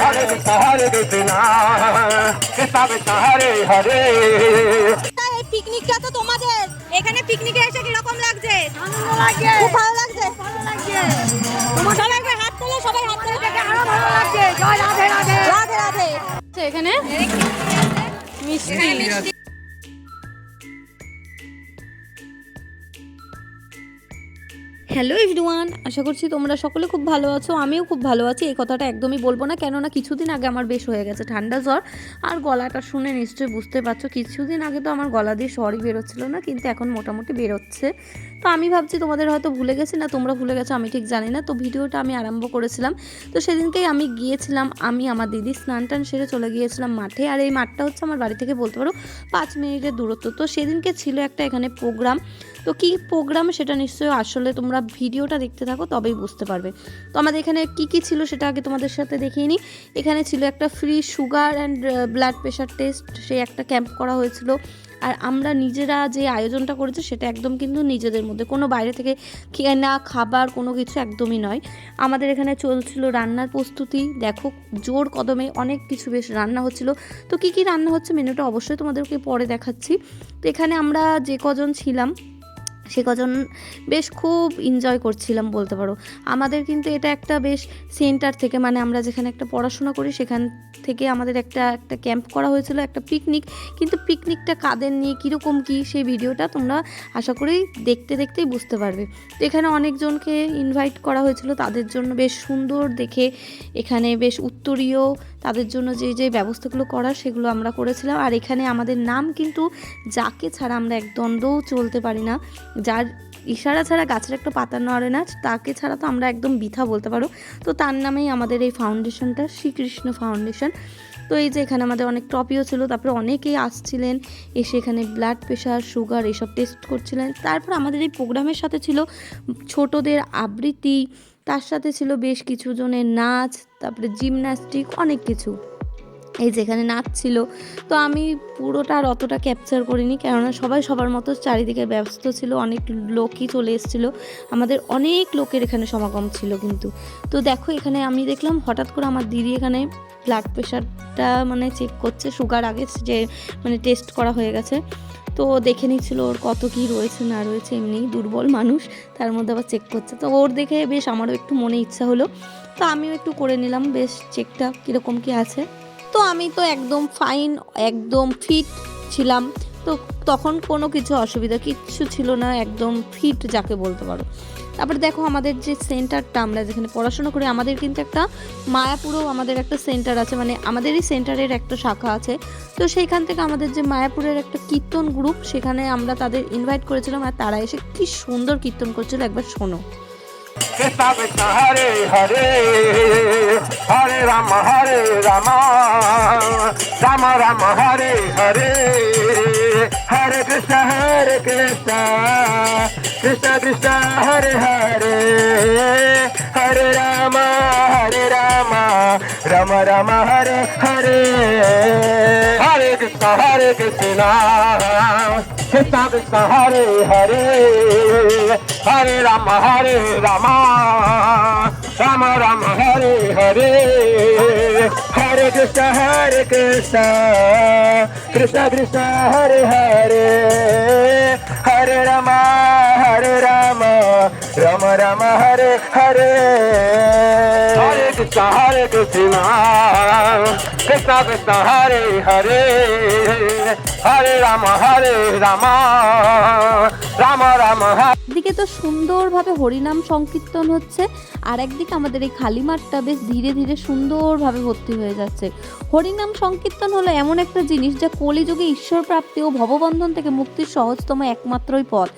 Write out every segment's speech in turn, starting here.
হরে কৃষ্ণ হরে কৃষ্ণ কৃষ্ণ কৃষ্ণ হরে হরে। এই পিকনিকটা তো তোমাদের, এখানে পিকনিকে এসে কিরকম লাগছে? আনন্দ লাগছে, খুব ভালো লাগছে। ভালো লাগছে। তোমার সবাই একবার হাত তোলো, সবাই হাত তোলো, দেখে আরো ভালো লাগছে। জয় রাধে রাধে। রাধে রাধে। এখানে মিষ্টি হ্যালো এভরিওয়ান, আশা করছি তোমরা সকলে খুব ভালো আছো। আমিও খুব ভালো আছি। এই কথাটা একদমই বলবো না, কেননা কিছুদিন আগে আমার বেশ হয়ে গেছে ঠান্ডা জ্বর। আর গলাটা শুনে নিশ্চয়ই বুঝতে পারছো, কিছুদিন আগে তো আমার গলা দিয়ে স্বরই বেরোচ্ছিল না, কিন্তু এখন মোটামুটি বেরোচ্ছে। তো আমি ভাবছি তোমাদের হয়তো ভুলে গেছি, না তোমরা ভুলে গেছো আমি ঠিক জানি না। তো ভিডিওটা আমি আরম্ভ করেছিলাম, তো সেদিনকেই আমি গিয়েছিলাম, আমি আমার দিদি স্নান টান সেরে চলে গিয়েছিলাম মাঠে। আর এই মাঠটা হচ্ছে আমার বাড়ি থেকে বলতে পারো 5 মিনিটের দূরত্ব। তো সেদিনকে ছিল একটা এখানে প্রোগ্রাম। তো কী প্রোগ্রাম সেটা নিশ্চয়ই আসলে তোমরা ভিডিওটা দেখতে থাকো তবেই বুঝতে পারবে। তো আমাদের এখানে কি ছিল সেটা আগে তোমাদের সাথে দেখিয়ে নিই। এখানে ছিল একটা free sugar and blood pressure test, সেই একটা ক্যাম্প করা হয়েছিল। আর আমরা নিজেরা যে আয়োজনটা করেছি সেটা একদম কিন্তু নিজেদের মধ্যে, কোনো বাইরে থেকে কেনা খাবার কোনো কিছু একদমই নয়। আমাদের এখানে চলছিল রান্নার প্রস্তুতি, দেখো জোর কদমে অনেক কিছু বেশ রান্না হচ্ছিল। তো কী কী রান্না হচ্ছে মেনুটা অবশ্যই তোমাদেরকে পরে দেখাচ্ছি। তো এখানে আমরা যে কজন ছিলাম সে কজন বেশ খুব এনজয় করছিলাম বলতে পারো। আমাদের কিন্তু এটা একটা বেশ সেন্টার থেকে, মানে আমরা যেখানে একটা পড়াশোনা করি সেখান থেকে আমাদের একটা ক্যাম্প করা হয়েছিল, একটা পিকনিক। কিন্তু পিকনিকটা কাদের নিয়ে কীরকম কী সেই ভিডিওটা তোমরা আশা করি দেখতেই বুঝতে পারবে। তো এখানে অনেকজনকে ইনভাইট করা হয়েছিল, তাদের জন্য বেশ সুন্দর দেখে এখানে বেশ উত্তরীয় তাদের জন্য যে ব্যবস্থাগুলো করার সেগুলো আমরা করেছিলাম। আর এখানে আমাদের নাম কিন্তু যাকে ছাড়া আমরা এক দ্বন্দ্বও চলতে পারি না, যার ইশারা ছাড়া গাছের একটা পাতা নড়ে না, তাকে ছাড়া তো আমরা একদম বৃথা বলতে পারো। তো তার নামেই আমাদের এই ফাউন্ডেশনটা, শ্রীকৃষ্ণ ফাউন্ডেশন। তো এই যে এখানে আমাদের অনেক টপিও ছিল, তারপরে অনেকেই আসছিলেন এসে এখানে ব্লাড প্রেশার সুগার এসব টেস্ট করছিলেন। তারপর আমাদের এই প্রোগ্রামের সাথে ছিল ছোটদের আবৃত্তি, তার সাথে ছিল বেশ কিছু জনের নাচ, তারপরে জিমন্যাস্টিক, অনেক কিছু। এই যেখানে নাচ ছিল, তো আমি পুরোটা আর অতটা ক্যাপচার করিনি, কেননা সবাই সবার মতো চারিদিকে ব্যস্ত ছিল, অনেক লোকই চলে এসেছিলো, আমাদের অনেক লোকের এখানে সমাগম ছিল কিন্তু। তো দেখো এখানে আমি দেখলাম হঠাৎ করে আমার দিদি এখানে ব্লাড প্রেশারটা মানে চেক করছে, সুগার আগে যে মানে টেস্ট করা হয়ে গেছে, তো দেখে নিচ্ছিল ওর কত কী রয়েছে না রয়েছে, এমনি দুর্বল মানুষ তার মধ্যে আবার চেক করছে। তো ওর দেখে বেশ আমারও একটু মনে ইচ্ছা হলো, তো আমিও একটু করে নিলাম বেশ চেকটা কীরকম কী আছে। তো আমি তো একদম ফাইন, একদম ফিট ছিলাম, তো তখন কোনো কিছু অসুবিধা কিচ্ছু ছিল না, একদম ফিট যাকে বলতে পারো। তারপরে দেখো আমাদের যে সেন্টারটা, আমরা যেখানে পড়াশোনা করি, আমাদের কিন্তু একটা মায়াপুরেও আমাদের একটা সেন্টার আছে, মানে আমাদেরই সেন্টারের একটা শাখা আছে। তো সেইখান থেকে আমাদের যে মায়াপুরের একটা কীর্তন গ্রুপ, সেখানে আমরা তাদের ইনভাইট করেছিলাম, আর তারা এসে কি সুন্দর কীর্তন করছিল, একবার শোনো। কৃষ্ণ কৃষ্ণ হরে হরে হরে রাম রাম রাম হরে হরে হরে কৃষ্ণ কৃষ্ণ কৃষ্ণ হরে হরে হরে রাম রাম রাম হরে হরে হরে কৃষ্ণ কৃষ্ণ কৃষ্ণ হরে হরে হরে রাম রাম রাম হরে হরে হরে কৃষ্ণ কৃষ্ণ কৃষ্ণ হরে হরে হরে রাম রাম রাম হরে হরে হরে কৃষ্ণ কৃষ্ণ কৃষ্ণ হরে হরে হরে রাম রাম রাম হরে। একদিকে তো সুন্দরভাবে হরিনাম সংকীর্তন হচ্ছে, আর একদিকে আমাদের এই খালি মাঠটা বেশ ধীরে ধীরে সুন্দরভাবে ভর্তি হয়ে যাচ্ছে। হরিনাম সংকীর্তন হলো এমন একটা জিনিস যা কলিযুগে ঈশ্বর প্রাপ্তি ও ভববন্ধন থেকে মুক্তির সহজতম একমাত্রই পথ।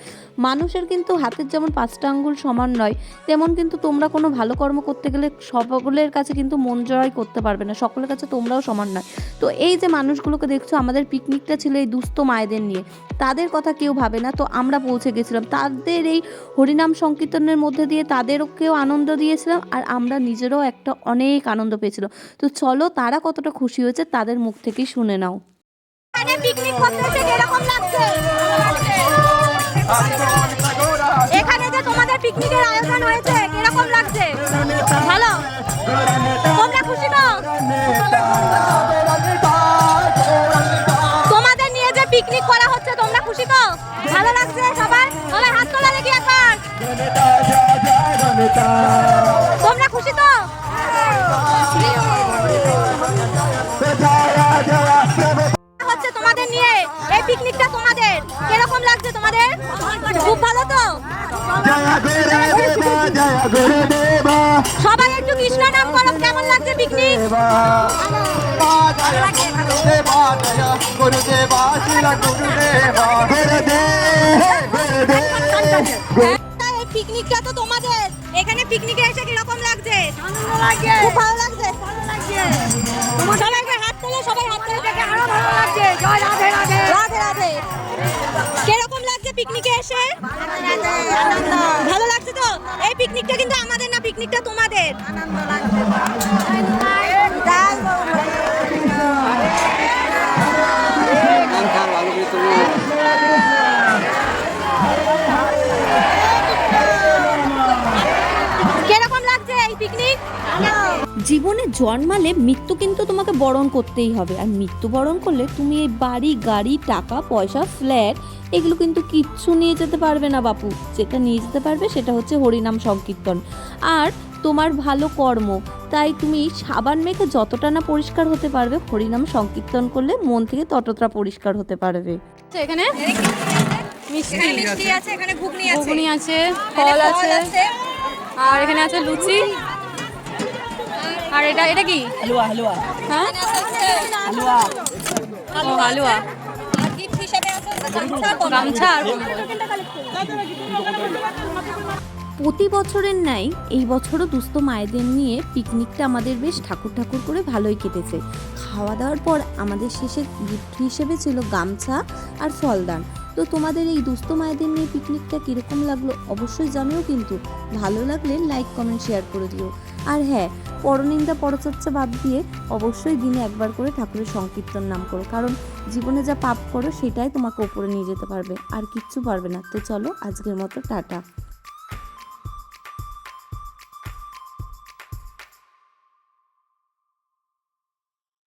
মানুষের কিন্তু হাতের যেমন 5টা আঙ্গুল সমান নয়, তেমন কিন্তু তোমরা কোনো ভালো কর্ম করতে গেলে সকলের কাছে কিন্তু মন জয় করতে পারবে না, সকলের কাছে তোমরাও সমান নয়। তো এই যে মানুষগুলোকে দেখছো, আমাদের পিকনিকটা ছিল এই দুস্থ মায়েদের নিয়ে, তাদের কথা কেউ ভাবে না। তো আমরা পৌঁছে গেছিলাম তাদের এই হরিনাম সংকীর্তনের মধ্যে দিয়ে, তাদেরকেও আনন্দ দিয়েছিলাম, আর আমরা নিজেরাও একটা অনেক আনন্দ পেয়েছিলাম। তো চলো তারা কতটা খুশি হয়েছে তাদের মুখ থেকেই শুনে নাও। পিকনিক করতে এসে কিরকম লাগছে? এখানে যে তোমাদের পিকনিকের আয়োজন হয়েছে কিরকম লাগছে? ভালো। ভালো লাগছে সবাই সবাই হাত তোলা দেখি একবার। জনতা জয় জয় জনতা তোমরা খুশি তো? জয়া জয়া প্রভু হচ্ছে তোমাদের নিয়ে এই পিকনিকটা তোমাদের কিরকম লাগছে তোমাদের? খুব ভালো তো? জয়া গুরুদেবা সবাই একটু কৃষ্ণ নাম করো, কেমন লাগছে পিকনিক? গুরুদেবা জয়া গুরুদেবা শিলা গুরুদেবা গুরুদেব এই পিকনিকটা তো তোমাদের, এখানে পিকনিকে এসে কিরকম লাগছে? আনন্দ লাগছে খুব ভালো লাগছে। ভালো লাগছে সবাই একবার হাত তোলো, সবাই হাত তোলো দেখে আরো ভালো লাগছে জয় রাধে রাধে রাধে রাধে। কিরকম লাগছে পিকনিকে এসে? ভালো লাগছে তো? এই পিকনিকটা কিন্তু আমাদের না, পিকনিকটা তোমাদের। আনন্দ লাগছে কিরকম লাগছে এই পিকনিক? জীবনে জন্মালে মৃত্যু কিন্তু তোমাকে বরণ করতেই হবে, আর মৃত্যু বরণ করলে তুমি এই বাড়ি গাড়ি টাকা পয়সা ফ্ল্যাট এগুলো কিন্তু কিচ্ছু নিয়ে যেতে পারবে না বাপু। যেটা নিয়ে যেতে পারবে সেটা হচ্ছে হরিনাম সংকীর্তন আর তোমার ভালো কর্ম। তাই তুমি সাবান মেখে যতটা না পরিষ্কার হতে পারবে, হরিনাম সংকীর্তন করলে মন থেকে ততটা পরিষ্কার হতে পারবে। এখানে মিষ্টি আছে, এখানে ঘুগনি আছে, ঘুগনি আছে, ফল আছে, আর এখানে আছে লুচি। আর এটা এটা কি? হালুয়া হালুয়া হ্যাঁ, হালুয়া ও হালুয়া, আর গিফট হিসেবে আছে গামছা আর প্রতি বছরের ন্যায় এই বছরও দুস্থ মায়েদের নিয়ে পিকনিকটা আমাদের বেশ ঠাকুর ঠাকুর করে ভালোই কেটেছে। খাওয়া দাওয়ার পর আমাদের শেষে গিফট হিসেবে ছিল গামছা আর ফলদান। তো তোমাদের এই দুস্থ মায়েদের নিয়ে পিকনিকটা কীরকম লাগলো অবশ্যই জানিও, কিন্তু ভালো লাগলে লাইক কমেন্ট শেয়ার করে দিও। আর হ্যাঁ, পরনিন্দা পরচর্চা বাদ দিয়ে অবশ্যই দিনে একবার করে ঠাকুরের সংকীর্তন নাম করো, কারণ জীবনে যা পাপ করো সেটাই তোমাকে ওপরে নিয়ে যেতে পারবে, আর কিচ্ছু পারবে না। তো চলো আজকের মতো টাটা।